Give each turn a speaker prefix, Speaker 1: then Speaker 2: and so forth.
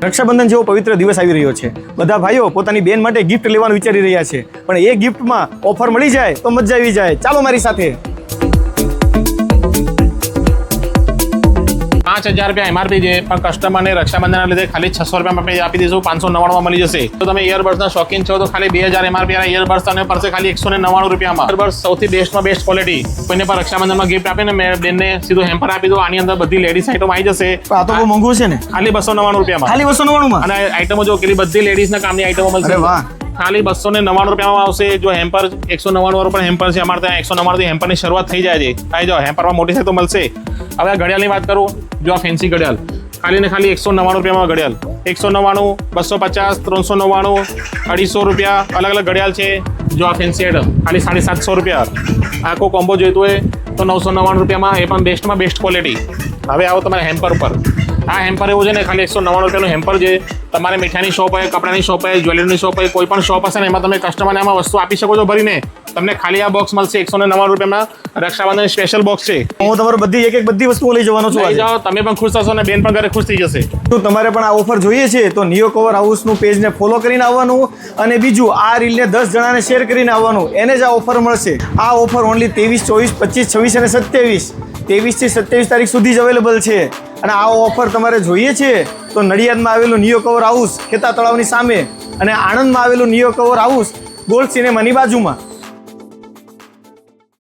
Speaker 1: રક્ષાબંધન જેવો પવિત્ર દિવસ આવી રહ્યો છે. બધા ભાઈઓ પોતાની બેન માટે ગિફ્ટ લેવાનું વિચારી રહ્યા છે, પણ એ ગિફ્ટમાં ઓફર મળી જાય તો મજા આવી જાય. ચાલો મારી સાથે.
Speaker 2: 5000 રૂપિયા એમઆરપી છે, પણ કસ્ટમરને રક્ષાબંધનના લીધે ખાલી 600 રૂપિયામાં આપી દઈશું. 599 મળી જશે. તો તમે ઇયરબડ્સના શોખીન છો તો ખાલી 2000 એમઆરપી વાળા ઇયરબડ્સ તમને પડશે ખાલી 199 રૂપિયામાં. ઇયરબડ્સ સૌથી બેસ્ટમાં બેસ્ટ ક્વોલિટી. કોઈને પણ રક્ષાબંધનમાં ગિફ્ટ આપે ને મેં બેનને સીધું હેમ્પર આપી દો. આની અંદર બધી લેડીઝ આઈટમ આવી જશે.
Speaker 1: આ તો બહુ મોંઘું છે ને.
Speaker 2: ખાલી 299 રૂપિયામાં.
Speaker 1: ખાલી 299 માં.
Speaker 2: અને આઈટમો જો કેટલી બધી લેડીઝના કામની આઈટમો મળશે.
Speaker 1: અરે વાહ.
Speaker 2: ખાલી 299 રૂપિયામાં આવશે. જો હેમ્પર 199 વાળું પણ હેમ્પર છે અમારે ત્યાં. 199 થી હેમ્પરની શરૂઆત થઈ જાય છે. આવી જાઓ, હેમ્પરમાં મોટી સાઈઝ તો મળશે. હવે આ ઘડિયાળની વાત કરું, જો આ ફેન્સી ઘડિયાળ ખાલી ને ખાલી 199 રૂપિયામાં ઘડિયાળ. 199, 250, 399, 250 રૂપિયા અલગ અલગ ઘડિયાળ છે. જો આ ફેન્સી આઈટમ ખાલી 750 રૂપિયા. આખો કોમ્બો જોઈતું હોય તો 999 રૂપિયામાં, એ પણ બેસ્ટમાં બેસ્ટ ક્વોલિટી. હવે આવો તમારે હેમ્પર ઉપર. આ હેમ્પર એવું છે ને ખાલી 199 રૂપિયાનું હેમ્પર છે. તમારે મીઠાઈની શોપ હોય, કપડાની શોપ હોય, જ્વેલરીની શોપ હોય, કોઈ પણ શોપ હશે ને એમાં તમે કસ્ટમરને આમાં વસ્તુ આપી શકો છો ભરીને. તમને ખાલી આ બોક્સ મળશે 199 રૂપિયામાં. રક્ષાબંધન સ્પેશિયલ બોક્સ છે.
Speaker 1: હું તમારો બધી વસ્તુઓ લઈ જવાનો છું.
Speaker 2: લઈ જાઓ, તમે પણ ખુશ થશો અને બેન પણ ઘરે ખુશ થઈ જશે.
Speaker 1: તો તમારે પણ આ ઓફર જોઈએ છે તો નિયો કવર હાઉસનું પેજને ફોલો કરીને આવવાનું, અને બીજું આ રીલને 10 જણાને શેર કરીને આવવાનું. એને જ આ ઓફર મળશે. આ ઓફર ઓનલી 23, 24, 25, 26 અને 27 23 થી 27 તારીખ સુધી જ અવેલેબલ છે. અને આ ઓફર તમારે જોઈએ છે તો નડિયાદમાં આવેલું નિયો કવર હાઉસ ખેતા તળાવની સામે, અને આણંદમાં આવેલું નિયો કવર હાઉસ ગોલ્ડ સિનેમાની બાજુમાં.